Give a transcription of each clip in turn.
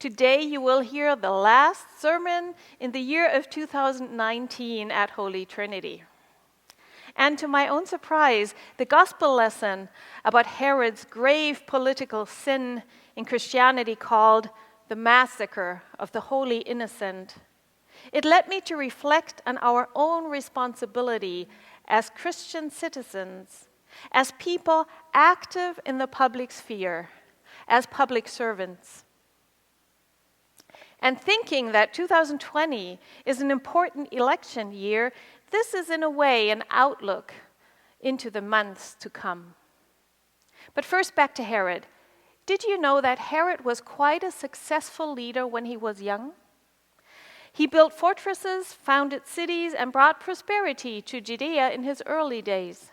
Today you will hear the last sermon in the year of 2019 at Holy Trinity. And to my own surprise, the gospel lesson about Herod's grave political sin in Christianity called the massacre of the holy innocent. It led me to reflect on our own responsibility as Christian citizens, as people active in the public sphere, as public servants. And thinking that 2020 is an important election year, this is in a way an outlook into the months to come. But first, back to Herod. Did you know that Herod was quite a successful leader when he was young? He built fortresses, founded cities, and brought prosperity to Judea in his early days.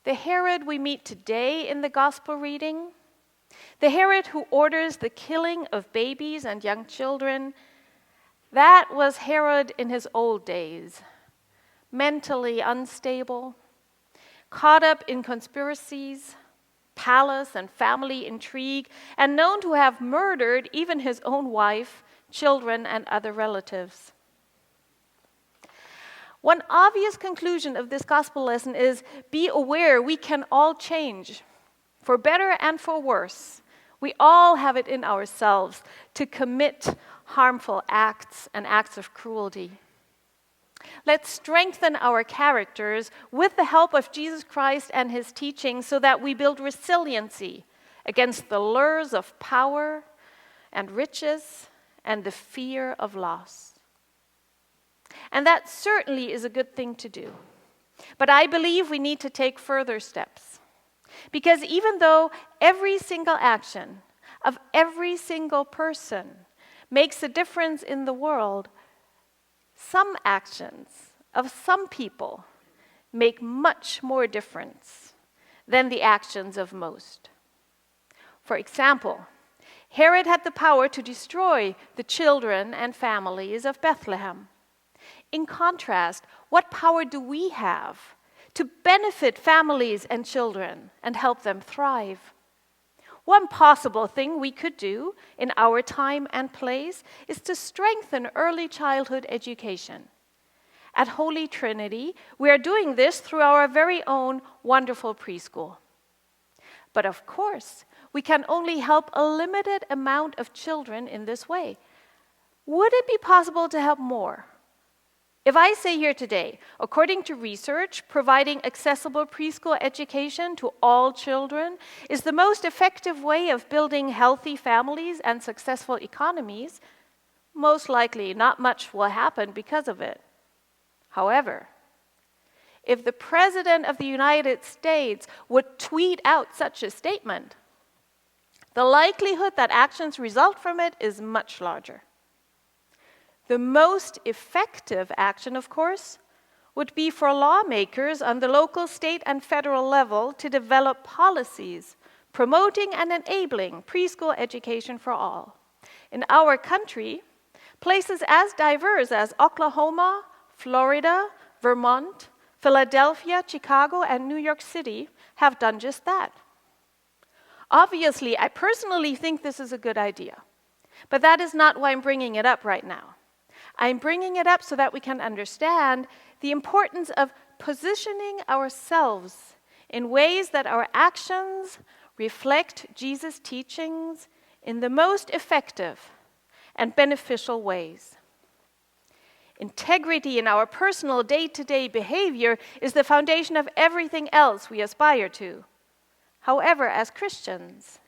The Herod we meet today in the gospel reading, the Herod who orders the killing of babies and young children, that was Herod in his old days, mentally unstable, caught up in conspiracies, palace and family intrigue, and known to have murdered even his own wife, children, and other relatives. One obvious conclusion of this gospel lesson is, be aware we can all change, for better and for worse. We all have it in ourselves to commit harmful acts and acts of cruelty. Let's strengthen our characters with the help of Jesus Christ and his teaching so that we build resiliency against the lures of power and riches and the fear of loss. And that certainly is a good thing to do. But I believe we need to take further steps. Because even though every single action of every single person makes a difference in the world, some actions of some people make much more difference than the actions of most. For example, Herod had the power to destroy the children and families of Bethlehem. In contrast, what power do we have to benefit families and children and help them thrive? One possible thing we could do in our time and place is to strengthen early childhood education. At Holy Trinity, we are doing this through our very own wonderful preschool. But of course, we can only help a limited amount of children in this way. Would it be possible to help more? If I say here today, according to research, providing accessible preschool education to all children is the most effective way of building healthy families and successful economies, most likely not much will happen because of it. However, if the President of the United States would tweet out such a statement, the likelihood that actions result from it is much larger. The most effective action, of course, would be for lawmakers on the local, state, and federal level to develop policies promoting and enabling preschool education for all. In our country, places as diverse as Oklahoma, Florida, Vermont, Philadelphia, Chicago, and New York City have done just that. Obviously, I personally think this is a good idea, but that is not why I'm bringing it up right now. I'm bringing it up so that we can understand the importance of positioning ourselves in ways that our actions reflect Jesus' teachings in the most effective and beneficial ways. Integrity in our personal day-to-day behavior is the foundation of everything else we aspire to. However, as Christians,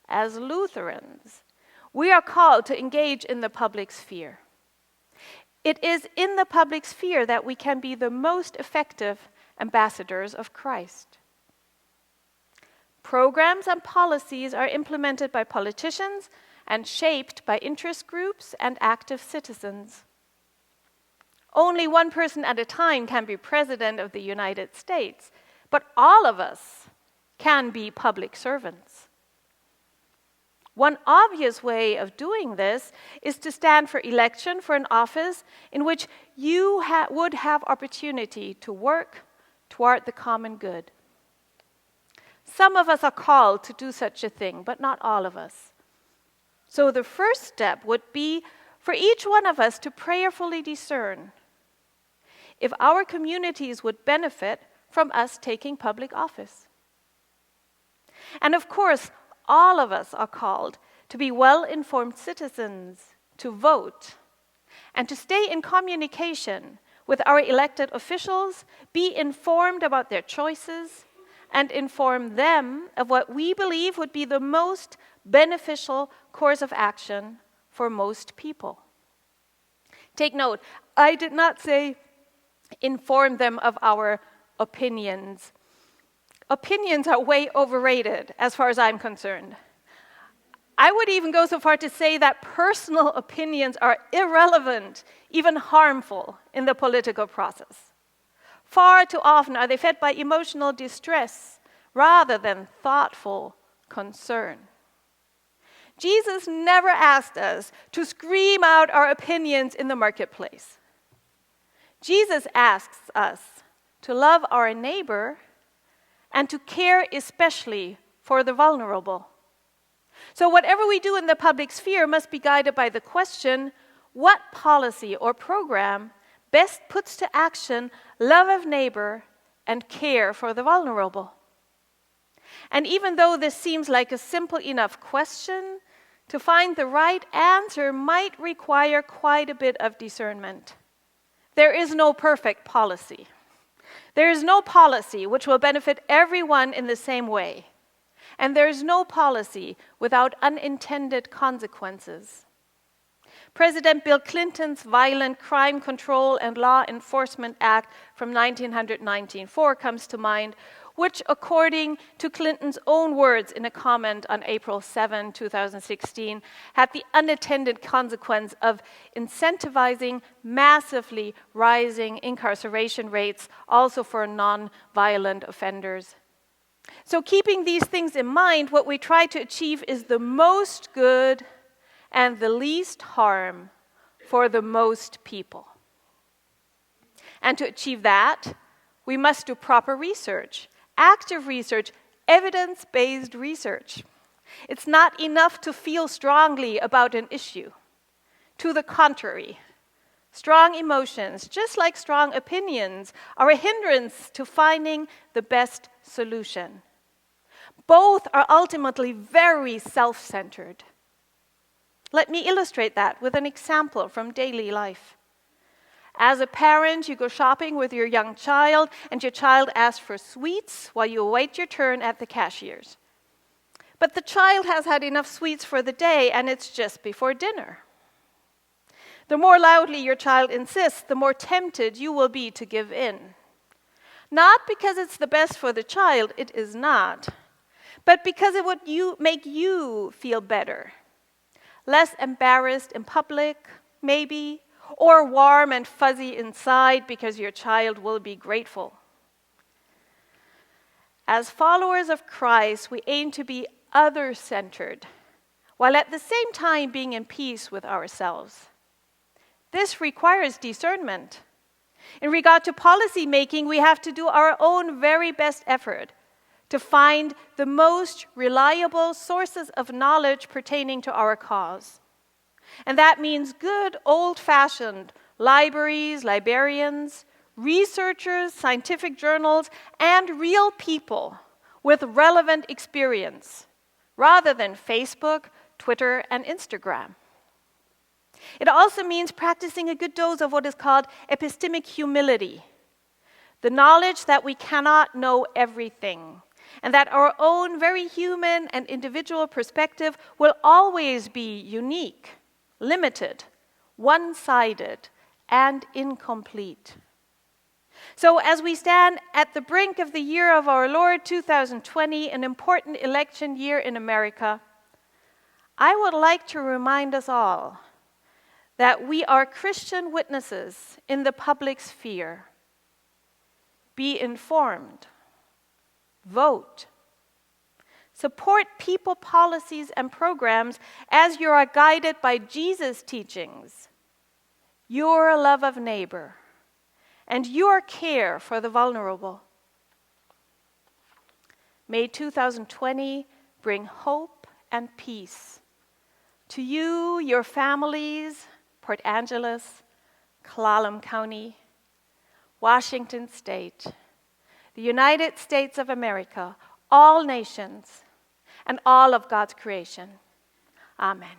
as Lutherans, we are called to engage in the public sphere. It is in the public sphere that we can be the most effective ambassadors of Christ. Programs and policies are implemented by politicians and shaped by interest groups and active citizens. Only one person at a time can be President of the United States, but all of us can be public servants. One obvious way of doing this is to stand for election for an office in which you would have opportunity to work toward the common good. Some of us are called to do such a thing, but not all of us. So the first step would be for each one of us to prayerfully discern if our communities would benefit from us taking public office. And of course, all of us are called to be well-informed citizens, to vote, and to stay in communication with our elected officials, be informed about their choices, and inform them of what we believe would be the most beneficial course of action for most people. Take note, I did not say inform them of our opinions. Opinions are way overrated as far as I'm concerned. I would even go so far to say that personal opinions are irrelevant, even harmful in the political process. Far too often are they fed by emotional distress rather than thoughtful concern. Jesus never asked us to scream out our opinions in the marketplace. Jesus asks us to love our neighbor and to care especially for the vulnerable. So whatever we do in the public sphere must be guided by the question, what policy or program best puts to action love of neighbor and care for the vulnerable? And even though this seems like a simple enough question, to find the right answer might require quite a bit of discernment. There is no perfect policy. There is no policy which will benefit everyone in the same way. And there is no policy without unintended consequences. President Bill Clinton's Violent Crime Control and Law Enforcement Act from 1994 comes to mind, which, according to Clinton's own words in a comment on April 7, 2016, had the unintended consequence of incentivizing massively rising incarceration rates, also for non-violent offenders. So keeping these things in mind, what we try to achieve is the most good and the least harm for the most people. And to achieve that, we must do proper research, active research, evidence-based research. It's not enough to feel strongly about an issue. To the contrary, strong emotions, just like strong opinions, are a hindrance to finding the best solution. Both are ultimately very self-centered. Let me illustrate that with an example from daily life. As a parent, you go shopping with your young child, and your child asks for sweets while you await your turn at the cashiers. But the child has had enough sweets for the day, and it's just before dinner. The more loudly your child insists, the more tempted you will be to give in. Not because it's the best for the child, it is not, but because it would make you feel better. Less embarrassed in public, maybe, or warm and fuzzy inside because your child will be grateful. As followers of Christ, we aim to be other-centered, while at the same time being in peace with ourselves. This requires discernment. In regard to policy making, we have to do our own very best effort to find the most reliable sources of knowledge pertaining to our cause. And that means good old-fashioned libraries, librarians, researchers, scientific journals, and real people with relevant experience, rather than Facebook, Twitter, and Instagram. It also means practicing a good dose of what is called epistemic humility, the knowledge that we cannot know everything, and that our own very human and individual perspective will always be unique, limited, one-sided, and incomplete. So as we stand at the brink of the year of our Lord 2020, an important election year in America, I would like to remind us all that we are Christian witnesses in the public sphere. Be informed. Vote. Support people, policies, and programs as you are guided by Jesus' teachings, your love of neighbor, and your care for the vulnerable. May 2020 bring hope and peace To you, your families, Port Angeles, Clallam County, Washington State, the United States of America, all nations, and all of God's creation. Amen.